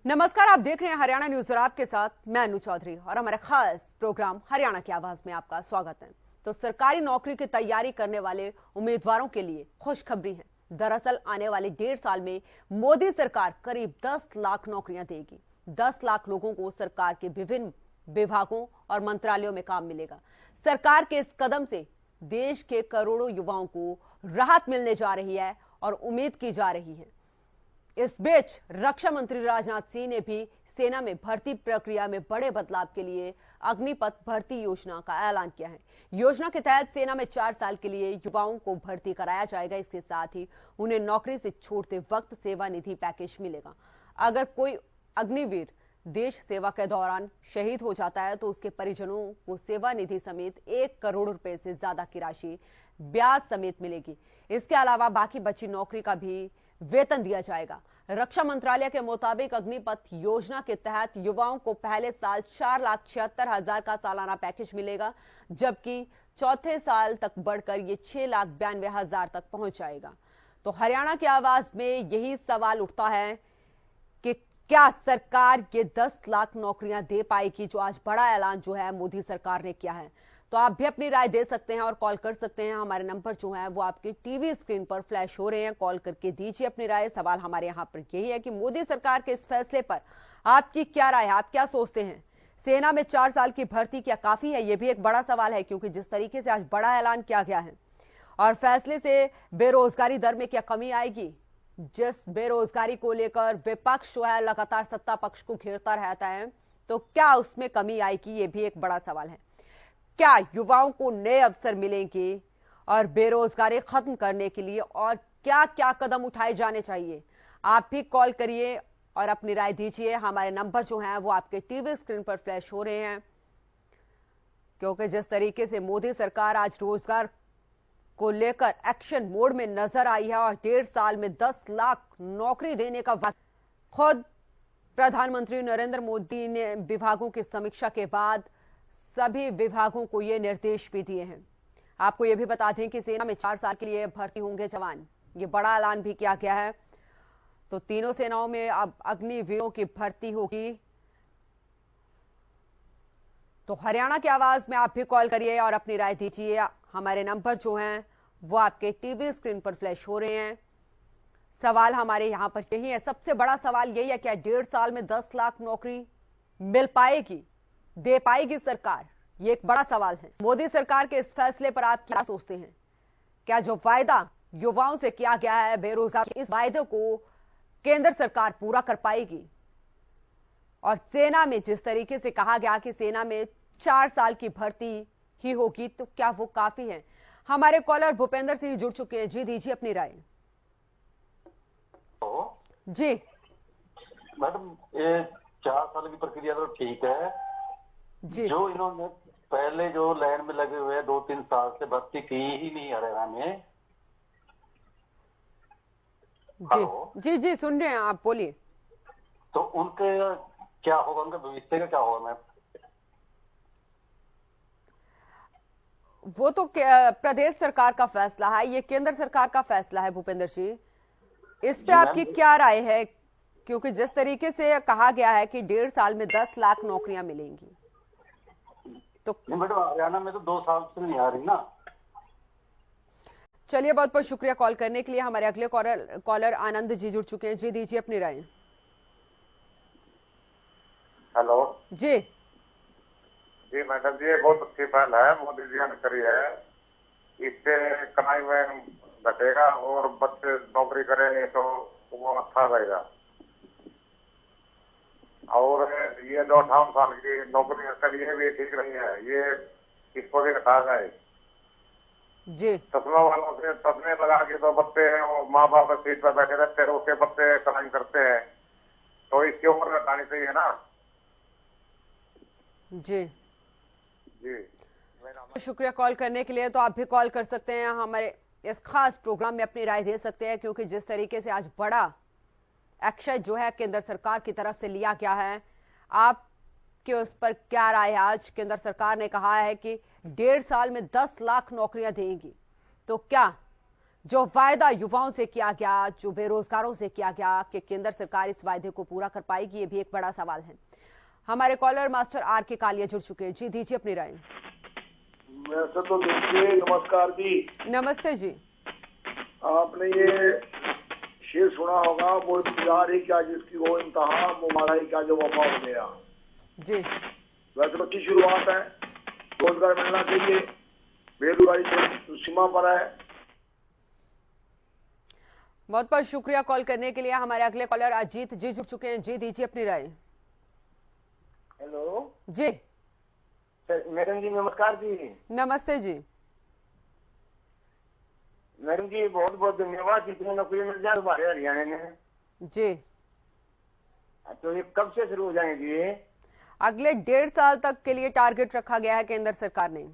नमस्कार, आप देख रहे हैं हरियाणा न्यूज और आपके साथ मैं अनु चौधरी और हमारे खास प्रोग्राम हरियाणा की आवाज में आपका स्वागत है। तो सरकारी नौकरी की तैयारी करने वाले उम्मीदवारों के लिए खुशखबरी है। दरअसल आने वाले 1.5 साल में मोदी सरकार करीब 10 लाख नौकरियां देगी। 10 लाख लोगों को सरकार के विभिन्न विभागों और मंत्रालयों में काम मिलेगा। सरकार के इस कदम से देश के करोड़ों युवाओं को राहत मिलने जा रही है और उम्मीद की जा रही है। इस बीच रक्षा मंत्री राजनाथ सिंह ने भी सेना में भर्ती प्रक्रिया में बड़े बदलाव के लिए अग्निपथ भर्ती योजना का ऐलान किया है। योजना के तहत सेना में 4 साल के लिए युवाओं को भर्ती कराया जाएगा। इसके साथ ही उन्हें नौकरी से छोड़ते वक्त सेवा निधि पैकेज मिलेगा। अगर कोई अग्निवीर देश सेवा के दौरान शहीद हो जाता है तो उसके परिजनों को सेवा निधि समेत 1 करोड़ रुपए से ज्यादा की राशि ब्याज समेत मिलेगी। इसके अलावा बाकी बची नौकरी का भी वेतन दिया जाएगा। रक्षा मंत्रालय के मुताबिक अग्निपथ योजना के तहत युवाओं को पहले साल 4,76,000 का सालाना पैकेज मिलेगा, जबकि चौथे साल तक बढ़कर ये 6,92,000 तक पहुंच जाएगा। तो हरियाणा की आवाज में यही सवाल उठता है कि क्या सरकार ये 10 लाख नौकरियां दे पाएगी, जो आज बड़ा ऐलान जो है मोदी सरकार ने किया है। तो आप भी अपनी राय दे सकते हैं और कॉल कर सकते हैं। हमारे नंबर जो है वो आपके टीवी स्क्रीन पर फ्लैश हो रहे हैं, कॉल करके दीजिए अपनी राय। सवाल हमारे यहाँ पर यही है कि मोदी सरकार के इस फैसले पर आपकी क्या राय है, आप क्या सोचते हैं? सेना में 4 साल की भर्ती क्या काफी है? ये भी एक बड़ा सवाल है, क्योंकि जिस तरीके से आज बड़ा ऐलान किया गया है और फैसले से बेरोजगारी दर में क्या कमी आएगी? जिस बेरोजगारी को लेकर विपक्ष जो है लगातार सत्ता पक्ष को घेरता रहता है, तो क्या उसमें कमी आएगी? ये भी एक बड़ा सवाल है। क्या युवाओं को नए अवसर मिलेंगे और बेरोजगारी खत्म करने के लिए और क्या क्या कदम उठाए जाने चाहिए? आप भी कॉल करिए और अपनी राय दीजिए। हमारे नंबर जो हैं वो आपके टीवी स्क्रीन पर फ्लैश हो रहे हैं, क्योंकि जिस तरीके से मोदी सरकार आज रोजगार को लेकर एक्शन मोड में नजर आई है और 1.5 साल में 10 लाख नौकरी देने का खुद प्रधानमंत्री नरेंद्र मोदी ने विभागों की समीक्षा के बाद सभी विभागों को ये निर्देश भी दिए हैं। आपको ये भी बता दें कि सेना में 4 साल के लिए भर्ती होंगे जवान। ये बड़ा ऐलान भी किया गया है। तो तीनों सेनाओं में अब अग्निवीरों की भर्ती होगी। तो हरियाणा की आवाज में आप भी कॉल करिए और अपनी राय दीजिए। हमारे नंबर जो हैं वो आपके टीवी स्क्रीन पर फ्लैश हो रहे हैं। सवाल हमारे यहां पर यही है, सबसे बड़ा सवाल यही है, क्या 1.5 साल में 10 लाख नौकरी मिल पाएगी, दे पाएगी सरकार? ये एक बड़ा सवाल है। मोदी सरकार के इस फैसले पर आप क्या सोचते हैं? क्या जो वायदा युवाओं से किया गया है बेरोजगार, इस वायदे को केंद्र सरकार पूरा कर पाएगी? और सेना में जिस तरीके से कहा गया कि सेना में 4 साल की भर्ती ही होगी, तो क्या वो काफी है? हमारे कॉलर भूपेंद्र सिंह जुड़ चुके हैं। जी, दीजिए अपनी राय। जी मैडम, ये 4 साल की प्रक्रिया तो ठीक है जी। जो इन्होंने पहले जो लाइन में लगे हुए 2-3 साल से भर्ती की ही नहीं हरियाणा में। जी जी जी, सुन रहे हैं आप, बोलिए। तो उनके क्या होगा, उनका भविष्य का क्या होगा मैम? वो तो प्रदेश सरकार का फैसला है, ये केंद्र सरकार का फैसला है भूपेंद्र जी। इस पे आपकी क्या राय है? क्योंकि जिस तरीके से कहा गया है कि 1.5 साल में 10 लाख नौकरियां मिलेंगी, तो मैडम हरियाणा में तो 2 साल से नहीं आ रही ना। चलिए, बहुत बहुत शुक्रिया कॉल करने के लिए। हमारे अगले कॉलर आनंद जी जुड़ चुके हैं। जी, दीजिए अपनी राय। हेलो जी जी मैडम जी, ये बहुत अच्छी पहल है मोदी जी ने करी है। इससे कमाई में घटेगा और बच्चे नौकरी करेंगे तो वो अच्छा रहेगा। और ये जो 58 साल की नौकरी कर, ये भी ठीक नहीं है, ये इसको भी घटा जाए जी। चश्मा वालों से चश्मे लगा के तो बच्चे माँ बाप सीट पर बैठे रहते हैं, उसके बच्चे कमाई करते हैं, तो इसके ऊपर घटानी चाहिए ना। जी जी, शुक्रिया कॉल करने के लिए। तो आप भी कॉल कर सकते हैं, हमारे इस खास प्रोग्राम में अपनी राय दे सकते हैं, क्योंकि जिस तरीके से आज बड़ा एक्शन जो है केंद्र सरकार की तरफ से लिया गया है, आपके उस पर क्या राय है? आज केंद्र सरकार ने कहा है कि 1.5 साल में 10 लाख नौकरियां देंगी, तो क्या जो वायदा युवाओं से किया गया, जो बेरोजगारों से किया गया, कि केंद्र सरकार इस वायदे को पूरा कर पाएगी, ये भी एक बड़ा सवाल है। हमारे कॉलर मास्टर आर के कालिया जुड़ चुके हैं। जी दीजिए अपनी राय। वैसे तो देखिए, नमस्कार जी। नमस्ते जी। आपने ये शेर सुना होगा, वो इंतजार ही क्या जिसकी वो इंतहा, वो मारा ही क्या जो वफा हो गया। जी वैसे तो अच्छी शुरुआत है, रोजगार मिलना चाहिए, बेरोजगारी तो सीमा पर है। बहुत बहुत शुक्रिया कॉल करने के लिए। हमारे अगले कॉलर अजीत जी जुड़ चुके हैं। जी दीजिए अपनी राय। हेलो जी मैडम जी, नमस्कार जी। नमस्ते जी। मैडम जी बहुत बहुत धन्यवाद, कितनी नौकरी मिल जाए हमारे हरियाणा में। जी तो ये कब से शुरू हो जाएंगी? अगले 1.5 साल तक के लिए टारगेट रखा गया है केंद्र सरकार ने।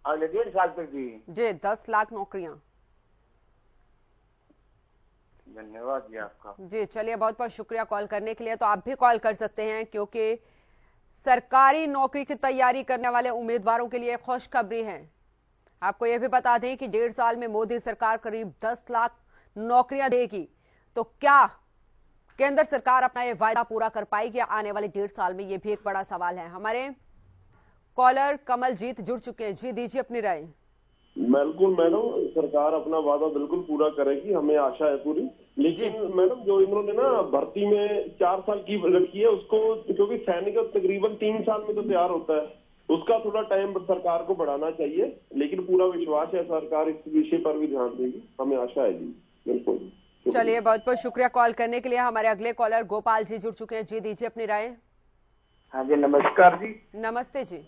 अगले 1.5 साल तक जी? जी 10 लाख नौकरियां। धन्यवाद जी आपका। जी चलिए, बहुत बहुत शुक्रिया कॉल करने के लिए। तो आप भी कॉल कर सकते हैं, क्योंकि सरकारी नौकरी की तैयारी करने वाले उम्मीदवारों के लिए खुशखबरी है। आपको यह भी बता दें कि 1.5 साल में मोदी सरकार करीब 10 लाख नौकरियां देगी। तो क्या केंद्र सरकार अपना यह वायदा पूरा कर पाएगी आने वाले 1.5 साल में? यह भी एक बड़ा सवाल है। हमारे कॉलर कमलजीत जुड़ चुके हैं। जी दीजिए अपनी राय। बिल्कुल मैडम, सरकार अपना वादा बिल्कुल पूरा करेगी, हमें आशा है पूरी। लेकिन मैडम जो इन्होंने ना भर्ती में 4 साल की रखी है उसको, क्योंकि सैनिक तकरीबन 3 साल में तो तैयार होता है, उसका थोड़ा टाइम सरकार को बढ़ाना चाहिए। लेकिन पूरा विश्वास है सरकार इस विषय पर भी ध्यान देगी, हमें आशा है जी। बिल्कुल चलिए, बहुत बहुत शुक्रिया कॉल करने के लिए। हमारे अगले कॉलर गोपाल जी जुड़ चुके हैं। जी दीजिए अपनी राय। हाँ जी, नमस्कार जी। नमस्ते जी।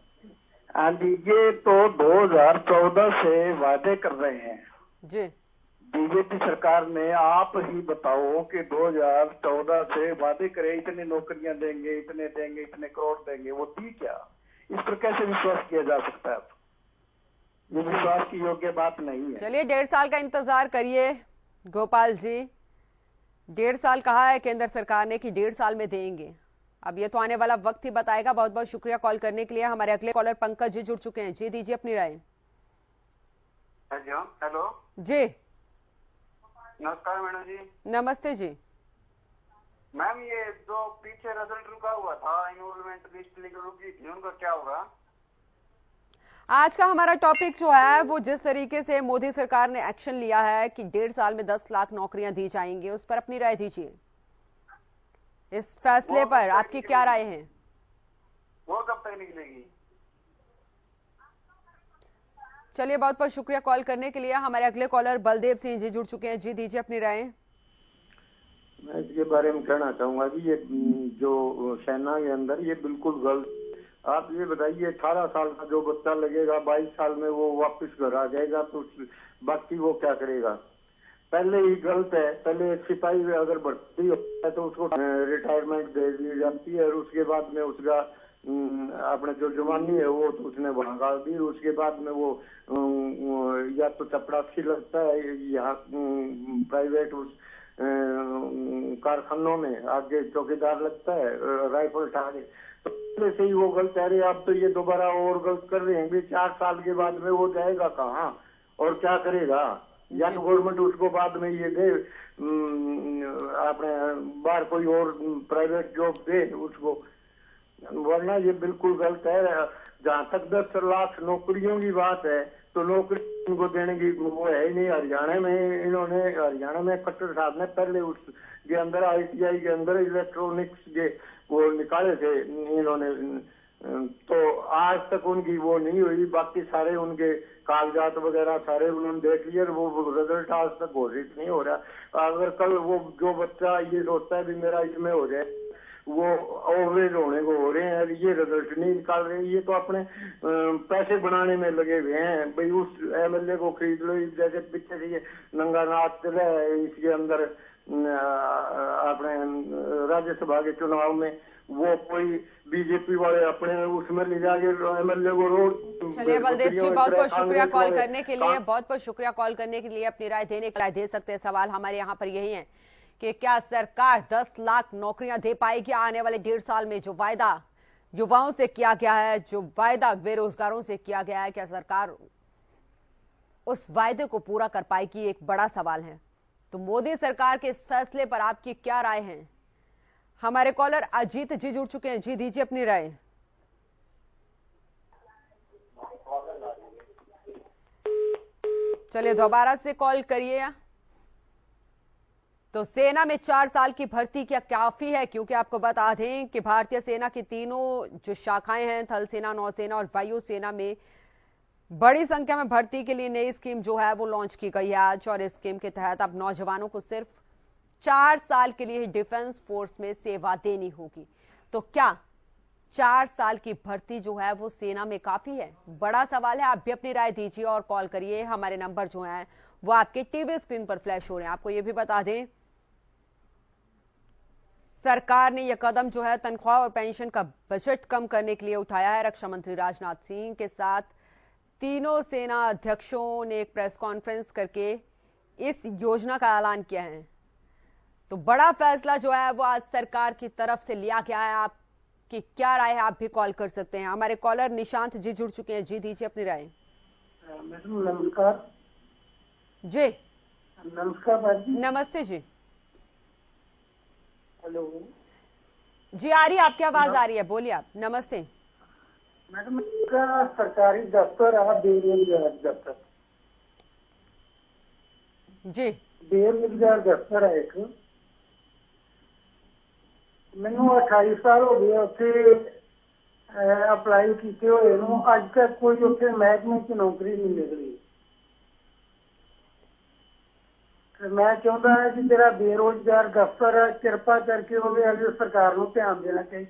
हाँ जी, ये तो 2014 से वादे कर रहे हैं जी। बीजेपी सरकार ने। आप ही बताओ कि 2014 से वादे करे, इतने नौकरियां देंगे, इतने देंगे, इतने करोड़ देंगे, वो दी क्या? इस पर कैसे विश्वास किया जा सकता है? ये विश्वास की योग्य बात नहीं है। चलिए 1.5 साल का इंतजार करिए गोपाल जी। 1.5 साल कहा है केंद्र सरकार ने कि 1.5 साल में देंगे। अब ये तो आने वाला वक्त ही बताएगा। बहुत बहुत शुक्रिया कॉल करने के लिए। हमारे अगले कॉलर पंकज जी जुड़ चुके हैं। जी दीजिए अपनी राय। हेलो जी नमस्कार मैडम जी। नमस्ते जी। मैम, ये जो पीछे रिजल्ट रुका हुआ था, इनरोलमेंट लिस्ट रुकी थी, उनका क्या होगा? आज का हमारा टॉपिक जो है वो जिस तरीके से मोदी सरकार ने एक्शन लिया है कि 1.5 साल में 10 लाख नौकरियां दी जाएंगी, उस पर अपनी राय दीजिए। इस फैसले पर आपकी क्या राय है? वो कब तक निकलेगी? चलिए, बहुत बहुत शुक्रिया कॉल करने के लिए। हमारे अगले कॉलर बलदेव सिंह जी जुड़ चुके हैं। जी दीजिए अपनी राय। मैं इसके बारे में कहना चाहूंगा कि ये जो सेना के अंदर ये बिल्कुल गलत। आप ये बताइए, 18 साल का जो बच्चा लगेगा 22 साल में वो वापस घर आ जाएगा, तो बाकी वो क्या करेगा? पहले ही गलत है। पहले एक सिपाही अगर भर्ती होता है तो उसको रिटायरमेंट दे दी जाती है, और उसके बाद में उसका अपने जो जवानी है वो तो उसने वहां गाल दी। उसके बाद में वो या तो चपरासी लगता है या प्राइवेट उस कारखानों में आगे चौकीदार लगता है, राइफल उठा के। तो पहले से ही वो गलत है। अरे आप तो ये दोबारा और गलत कर रहे हैं। 4 साल के बाद में वो जाएगा कहाँ और क्या करेगा? या तो गवर्नमेंट उसको बाद में ये दे, अपने बाहर कोई और प्राइवेट जॉब दे उसको, वरना ये बिल्कुल गलत है। जहाँ तक 10 लाख नौकरियों की बात है तो नौकरी इनको देने की वो है ही नहीं। हरियाणा में खट्टर साहब ने पहले उसके अंदर ITI के अंदर इलेक्ट्रॉनिक्स के वो निकाले थे इन्होंने, तो आज तक उनकी वो नहीं हुई। बाकी सारे उनके कागजात वगैरह सारे उन्होंने देख लिए, वो रिजल्ट आज तक घोषित नहीं हो रहा। अगर कल वो जो बच्चा ये सोचता है भी मेरा इसमें हो जाए, वो ओवरेज होने को हो रहे हैं, ये रिजल्ट नहीं निकाल रहे। ये तो अपने पैसे बनाने में लगे हुए हैं। भाई उस MLA को खरीद लो, जैसे पीछे से ये नंगा नाच चला है इसके अंदर अपने राज्यसभा के चुनाव में, वो कोई बीजेपी वाले अपने उसमें ले जाके MLA को रोड। चलिए बलदेव जी, बहुत बहुत शुक्रिया कॉल करने के लिए। बहुत बहुत शुक्रिया कॉल करने के लिए। अपनी राय देने के लिए दे सकते हैं। सवाल हमारे यहाँ पर यही है कि क्या सरकार 10 लाख नौकरियां दे पाएगी आने वाले 1.5 साल में? जो वायदा युवाओं से किया गया है, जो वायदा बेरोजगारों से किया गया है, क्या सरकार उस वायदे को पूरा कर पाएगी, एक बड़ा सवाल है। तो मोदी सरकार के इस फैसले पर आपकी क्या राय है? हमारे कॉलर अजीत जी जुड़ चुके हैं। जी दीजिए अपनी राय। चलिए दोबारा से कॉल करिए। तो सेना में 4 साल की भर्ती क्या काफी है? क्योंकि आपको बता दें कि भारतीय सेना की तीनों जो शाखाएं हैं, थल सेना, नौसेना और वायु सेना में बड़ी संख्या में भर्ती के लिए नई स्कीम जो है वो लॉन्च की गई है आज। और इस स्कीम के तहत अब नौजवानों को सिर्फ 4 साल के लिए डिफेंस फोर्स में सेवा देनी होगी। तो क्या 4 साल की भर्ती जो है वो सेना में काफी है? बड़ा सवाल है। आप भी अपनी राय दीजिए और कॉल करिए। हमारे नंबर जो है वो आपके टीवी स्क्रीन पर फ्लैश हो रहे हैं। आपको ये भी बता दें, सरकार ने यह कदम जो है तनख्वाह और पेंशन का बजट कम करने के लिए उठाया है। रक्षा मंत्री राजनाथ सिंह के साथ तीनों सेना अध्यक्षों ने एक प्रेस कॉन्फ्रेंस करके इस योजना का ऐलान किया है। तो बड़ा फैसला जो है वो आज सरकार की तरफ से लिया गया है। आपकी क्या राय है? आप भी कॉल कर सकते हैं। हमारे कॉलर निशांत जी जुड़ चुके हैं। जी दीजिए अपनी राय। मैडम नमस्कार। जी नमस्कार बाजी। नमस्ते जी। हेलो जी आ रही है, आपकी आवाज आ रही है, बोलिए आप। नमस्ते मैडम, इसका सरकारी दफ्तर है बेरोजगार दफ्तर। जी बेरोजगार दफ्तर है एक। मैनू 28 साल हो गए उत्थे अप्लाई किए हुए नूं, अज तक कोई उत्थे महकमे च नौकरी नहीं निकली। मैं चाहता है कि जेड़ा बेरोजगार दफ्तर है, कृपा करके वो सरकार को ध्यान देना चाहिए।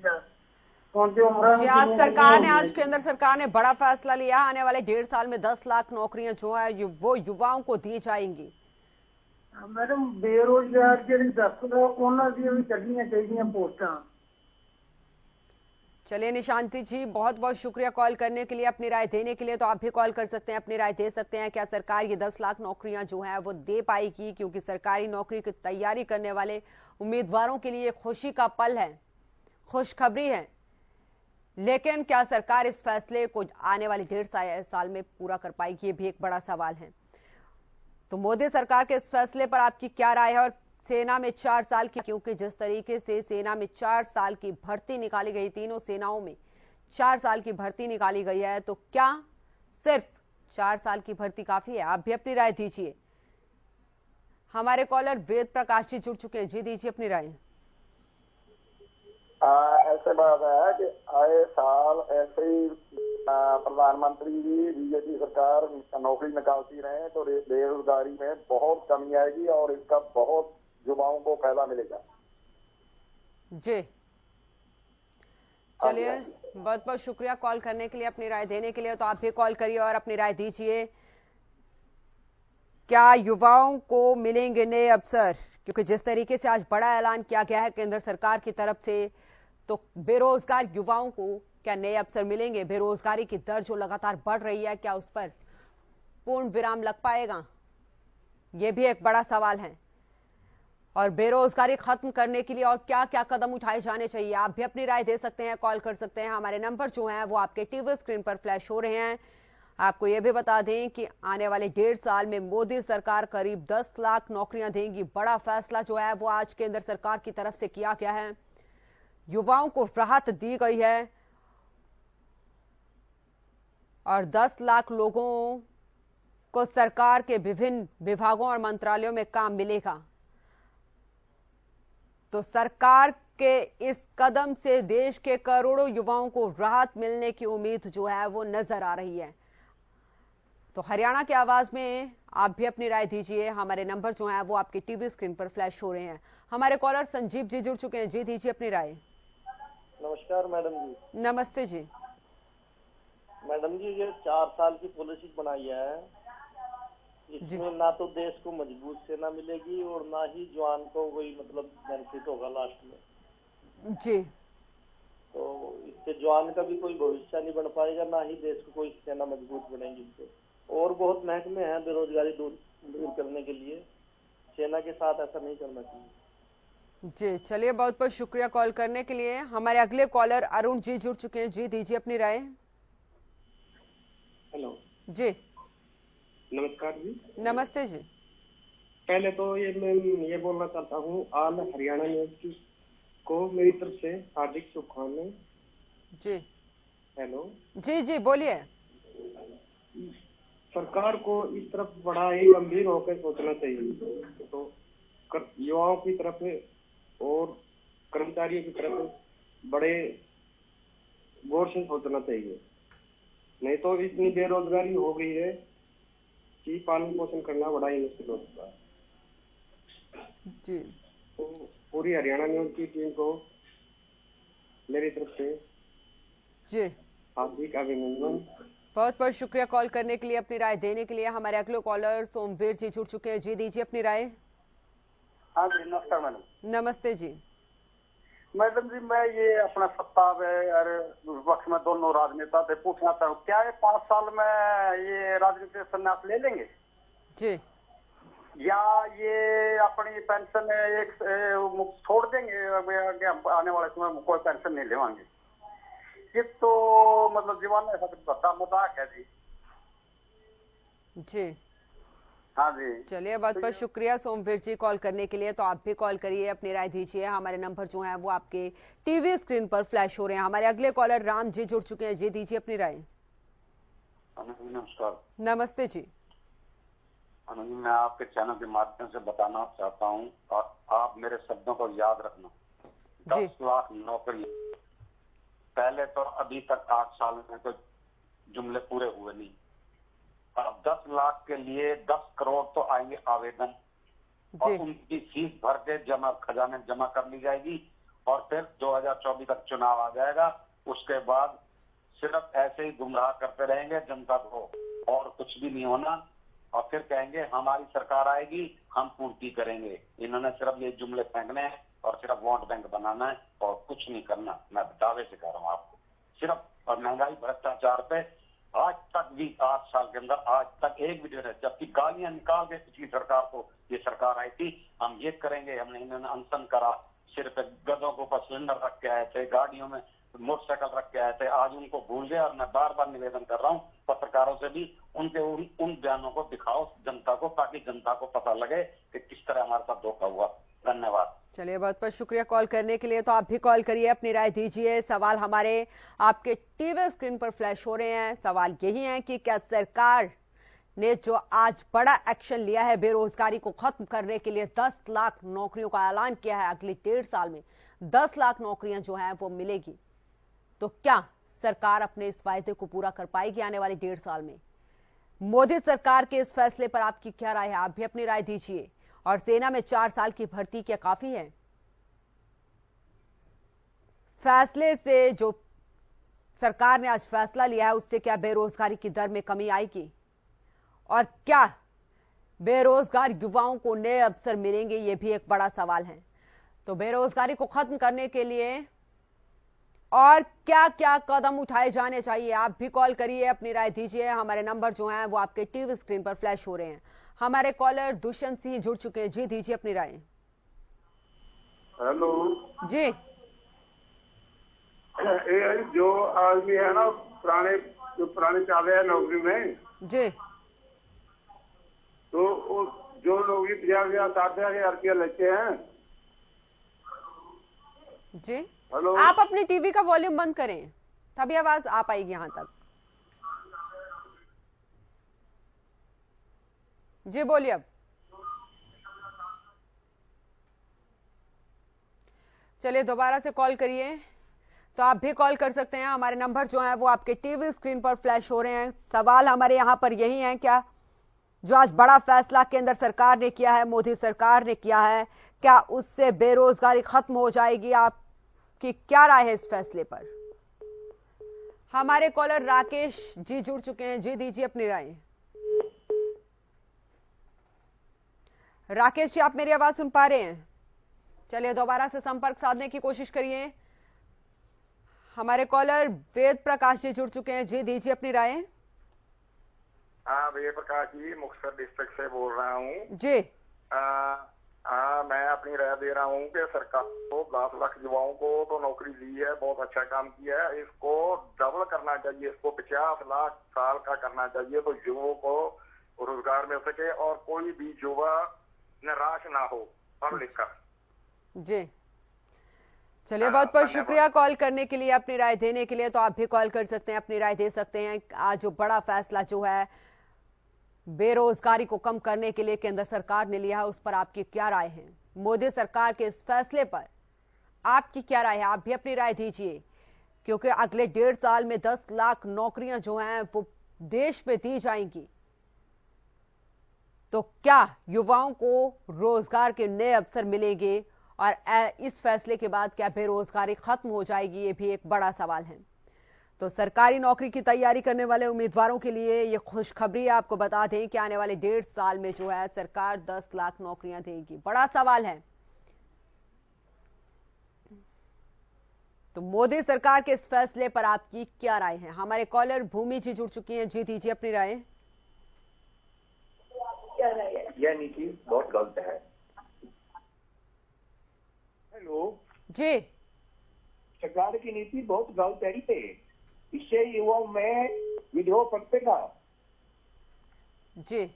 जी आज सरकार ने, आज केंद्र सरकार ने बड़ा फैसला लिया। आने वाले 1.5 साल में 10 लाख नौकरियां जो है वो युवाओं को दी जाएंगी। मैडम बेरोजगार जी दफ्तर उन्होंने भी कढ़नियां चाहिए पोस्टां। चलिए निशांति जी, बहुत बहुत शुक्रिया कॉल करने के लिए, अपनी राय देने के लिए। तो आप भी कॉल कर सकते हैं, अपनी राय दे सकते हैं। क्या सरकार ये 10 लाख नौकरियां जो है वो दे पाएगी? क्योंकि सरकारी नौकरी की तैयारी करने वाले उम्मीदवारों के लिए खुशी का पल है, खुशखबरी है। लेकिन क्या सरकार इस फैसले को आने वाले 1.5 साल में पूरा कर पाएगी? ये भी एक बड़ा सवाल है। तो मोदी सरकार के इस फैसले पर आपकी क्या राय है? और सेना में 4 साल की, क्योंकि जिस तरीके से सेना में 4 साल की भर्ती निकाली गई, तीनों सेनाओं में 4 साल की भर्ती निकाली गई है, तो क्या सिर्फ 4 साल की भर्ती काफी है? आप भी अपनी राय दीजिए। हमारे कॉलर वेद प्रकाश जी जुड़ चुके हैं। जी दीजिए अपनी राय। ऐसे बात है कि आए साल ऐसे ही प्रधानमंत्री जी बीजेपी सरकार नौकरी निकालती रहे तो बेरोजगारी में बहुत कमी आएगी और इसका बहुत युवाओं को फायदा मिलेगा। जी चलिए, बहुत बहुत शुक्रिया कॉल करने के लिए, अपनी राय देने के लिए। तो आप भी कॉल करिए और अपनी राय दीजिए। क्या युवाओं को मिलेंगे नए अवसर? क्योंकि जिस तरीके से आज बड़ा ऐलान किया गया है केंद्र सरकार की तरफ से, तो बेरोजगार युवाओं को क्या नए अवसर मिलेंगे? बेरोजगारी की दर जो लगातार बढ़ रही है, क्या उस पर पूर्ण विराम लग पाएगा? यह भी एक बड़ा सवाल है। और बेरोजगारी खत्म करने के लिए और क्या क्या कदम उठाए जाने चाहिए? आप भी अपनी राय दे सकते हैं, कॉल कर सकते हैं। हमारे नंबर जो हैं वो आपके टीवी स्क्रीन पर फ्लैश हो रहे हैं। आपको यह भी बता दें कि आने वाले 1.5 साल में मोदी सरकार करीब 10 लाख नौकरियां देंगी। बड़ा फैसला जो है वो आज केंद्र सरकार की तरफ से किया गया है। युवाओं को राहत दी गई है और 10 लाख लोगों को सरकार के विभिन्न विभागों और मंत्रालयों में काम मिलेगा। तो सरकार के इस कदम से देश के करोड़ों युवाओं को राहत मिलने की उम्मीद जो है वो नजर आ रही है। तो हरियाणा की आवाज में आप भी अपनी राय दीजिए। हमारे नंबर जो है वो आपके टीवी स्क्रीन पर फ्लैश हो रहे हैं। हमारे कॉलर संजीव जी जुड़ चुके हैं। जी दीजिए अपनी राय। नमस्कार मैडम जी। नमस्ते जी। मैडम जी, ये 4 साल की पॉलिसी बनाई है, इसमें ना तो देश को मजबूत सेना मिलेगी और ना ही जवान को कोई मतलब बेनिफिट होगा लास्ट में जी। तो इससे जवान का भी कोई भविष्य नहीं बन पाएगा, ना ही देश को कोई सेना मजबूत बनेगी इससे। और बहुत महकमे हैं बेरोजगारी दूर करने के लिए, सेना के साथ ऐसा नहीं करना चाहिए। जी चलिए, बहुत बहुत शुक्रिया कॉल करने के लिए। हमारे अगले कॉलर अरुण जी जुड़ चुके हैं। जी दीजिए अपनी राय। हेलो जी नमस्कार जी। नमस्ते जी। पहले तो मैं ये बोलना चाहता हूँ, ऑल हरियाणा न्यूज को मेरी तरफ से हार्दिक शुभकामनाएं जी। हेलो जी जी बोलिए। सरकार को इस तरफ बड़ा ही गंभीर होकर सोचना चाहिए, तो युवाओं की तरफ और कर्मचारियों की तरफ बड़े गौर से सोचना चाहिए। नहीं तो इतनी बेरोजगारी हो गई है कि पालन पोषण करना बड़ा ही मुश्किल हो चुका है जी। तो पूरी हरियाणा न्यूज की टीम को मेरी तरफ से जी हार्दिक अभिनंदन। बहुत बहुत शुक्रिया कॉल करने के लिए, अपनी राय देने के लिए। हमारे अगले कॉलर सोमवीर जी जुड़ चुके हैं। जी दीजिए अपनी राय। हाँ जी नमस्कार मैडम। नमस्ते जी। मैडम जी मैं ये अपना सत्ता और विपक्ष में दोनों राजनेता थे, पूछना चाहूँ क्या ये 5 साल में ये राजनीति संन्यास ले लेंगे जी, या ये अपनी पेंशन एक छोड़ देंगे, आने वाले समय में कोई पेंशन नहीं लेवाएंगे? ये तो मतलब जीवन में बता मजाक है जी। जी हाँ जी चलिए, बहुत बहुत शुक्रिया सोमवीर जी कॉल करने के लिए। तो आप भी कॉल करिए, अपनी राय दीजिए। हमारे नंबर जो है वो आपके टीवी स्क्रीन पर फ्लैश हो रहे हैं। हमारे अगले कॉलर राम जी जुड़ चुके हैं। जी दीजिए अपनी राय। नमस्कार। नमस्ते जी। अनुजी, मैं आपके चैनल के माध्यम से बताना चाहता हूँ और आप मेरे शब्दों को याद रखना। 10 लाख नौकरी पहले तो अभी तक 8 साल में तो जुमले पूरे हुए नहीं। अब 10 लाख के लिए 10 करोड़ तो आएंगे आवेदन और उनकी फीस भर के खजाने जमा कर ली जाएगी और फिर 2024 तक चुनाव आ जाएगा। उसके बाद सिर्फ ऐसे ही गुमराह करते रहेंगे जनता को और कुछ भी नहीं होना और फिर कहेंगे हमारी सरकार आएगी हम पूर्ति करेंगे। इन्होंने सिर्फ ये जुमले फेंकने हैं और सिर्फ वोट बैंक बनाना है और कुछ नहीं करना। मैं दावे से कह रहा हूँ आपको सिर्फ। और महंगाई भ्रष्टाचार पे आज तक भी 8 साल के अंदर आज तक एक भी नहीं, जबकि गालियां निकाल के पिछली सरकार को ये सरकार आई थी हम ये करेंगे। हमने इन्होंने अनशन करा, सिर पे गधों के ऊपर सिलेंडर रख के आए थे, गाड़ियों में मोटरसाइकिल रख के आए थे, आज उनको भूल गए। और मैं बार बार निवेदन कर रहा हूँ पत्रकारों से भी, उनके उन बयानों को दिखाओ जनता को, ताकि जनता को पता लगे कि किस तरह हमारे साथ धोखा हुआ। धन्यवाद। चलिए, बहुत बहुत शुक्रिया कॉल करने के लिए। तो आप भी कॉल करिए, अपनी राय दीजिए। सवाल हमारे आपके टीवी स्क्रीन पर फ्लैश हो रहे हैं। सवाल यही है कि क्या सरकार ने जो आज बड़ा एक्शन लिया है बेरोजगारी को खत्म करने के लिए, 10 लाख नौकरियों का ऐलान किया है, अगले 1.5 साल में 10 लाख नौकरियां जो हैं वो मिलेगी, तो क्या सरकार अपने इस वायदे को पूरा कर पाएगी आने वाले 1.5 साल में? मोदी सरकार के इस फैसले पर आपकी क्या राय है? आप भी अपनी राय दीजिए। और सेना में 4 साल की भर्ती क्या काफी है? फैसले से जो सरकार ने आज फैसला लिया है उससे क्या बेरोजगारी की दर में कमी आएगी और क्या बेरोजगार युवाओं को नए अवसर मिलेंगे? ये भी एक बड़ा सवाल है। तो बेरोजगारी को खत्म करने के लिए और क्या क्या कदम उठाए जाने चाहिए? आप भी कॉल करिए, अपनी राय दीजिए। हमारे नंबर जो हैं वो आपके टीवी स्क्रीन पर फ्लैश हो रहे हैं। हमारे कॉलर दुष्यंत सिंह जुड़ चुके हैं। जी दीजिए अपनी राय। हेलो जी। ये जो आदमी है ना पुराने चाले हैं नौकरी में जी, तो जो लोग 50,000 रुपया लेते हैं जी। हेलो, आप अपनी टीवी का वॉल्यूम बंद करें तभी आवाज आ पाएगी यहां तक। जी बोलिए अब। चलिए, दोबारा से कॉल करिए। तो आप भी कॉल कर सकते हैं। हमारे नंबर जो है वो आपके टीवी स्क्रीन पर फ्लैश हो रहे हैं। सवाल हमारे यहां पर यही है, क्या जो आज बड़ा फैसला केंद्र सरकार ने किया है, मोदी सरकार ने किया है, क्या उससे बेरोजगारी खत्म हो जाएगी? आपकी क्या राय है इस फैसले पर? हमारे कॉलर राकेश जी जुड़ चुके हैं। जी दीजिए अपनी राय। राकेश जी, आप मेरी आवाज सुन पा रहे हैं? चलिए, दोबारा से संपर्क साधने की कोशिश करिए। हमारे कॉलर वेद प्रकाश जी जुड़ चुके हैं। जी दीजिए अपनी राय। हाँ वेद प्रकाश जी, मुक्तसर डिस्ट्रिक्ट से बोल रहा हूँ जी। मैं अपनी राय दे रहा हूँ कि सरकार को 10 लाख युवाओं को तो नौकरी दी है, बहुत अच्छा काम किया है। इसको डबल करना चाहिए, इसको 50 लाख साल का करना चाहिए, तो युवाओं को रोजगार मिल सके और कोई भी युवा निराश ना हो पढ़ लिख कर। जी चलिए, बहुत बहुत शुक्रिया कॉल करने के लिए, अपनी राय देने के लिए। तो आप भी कॉल कर सकते हैं, अपनी राय दे सकते हैं। आज जो बड़ा फैसला जो है बेरोजगारी को कम करने के लिए केंद्र सरकार ने लिया है, उस पर आपकी क्या राय है? मोदी सरकार के इस फैसले पर आपकी क्या राय है? आप भी अपनी राय दीजिए, क्योंकि अगले 1.5 साल में 10 लाख नौकरियां जो हैं वो देश में दी जाएंगी। तो क्या युवाओं को रोजगार के नए अवसर मिलेंगे और इस फैसले के बाद क्या बेरोजगारी खत्म हो जाएगी? ये भी एक बड़ा सवाल है। तो सरकारी नौकरी की तैयारी करने वाले उम्मीदवारों के लिए ये खुशखबरी है। आपको बता दें कि आने वाले 1.5 साल में जो है सरकार 10 लाख नौकरियां देगी। बड़ा सवाल है। तो मोदी सरकार के इस फैसले पर आपकी क्या राय है? हमारे कॉलर भूमि जी जुड़ चुकी हैं। जी दीजिए अपनी राय। क्या राय है? यह नीति बहुत गलत है। हेलो जी, सरकार की नीति बहुत गलत है। इससे युवाओं में विद्रोह पड़ेगा। जी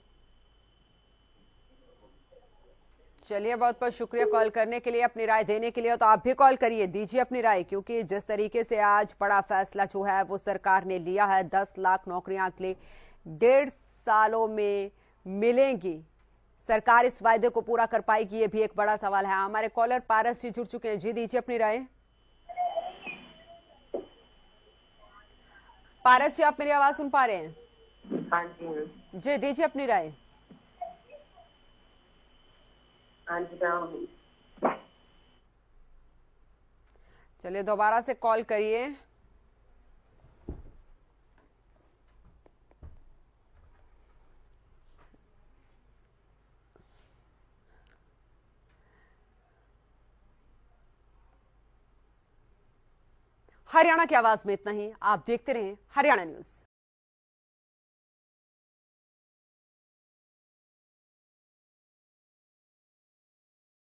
चलिए, बहुत बहुत शुक्रिया कॉल करने के लिए, अपनी राय देने के लिए। तो आप भी कॉल करिए, दीजिए अपनी राय, क्योंकि जिस तरीके से आज बड़ा फैसला जो है वो सरकार ने लिया है, 10 लाख नौकरियां अगले 1.5 सालों में मिलेंगी। सरकार इस वायदे को पूरा कर पाएगी? ये भी एक बड़ा सवाल है। हमारे कॉलर पारस जी जुड़ चुके हैं। जी दीजिए अपनी राय। पारस जी, आप मेरी आवाज सुन पा रहे हैं? हाँ जी। जी दीजिए अपनी राय। हाँ जी। चलिए, दोबारा से कॉल करिए। हरियाणा की आवाज में इतना ही। आप देखते रहें हरियाणा न्यूज।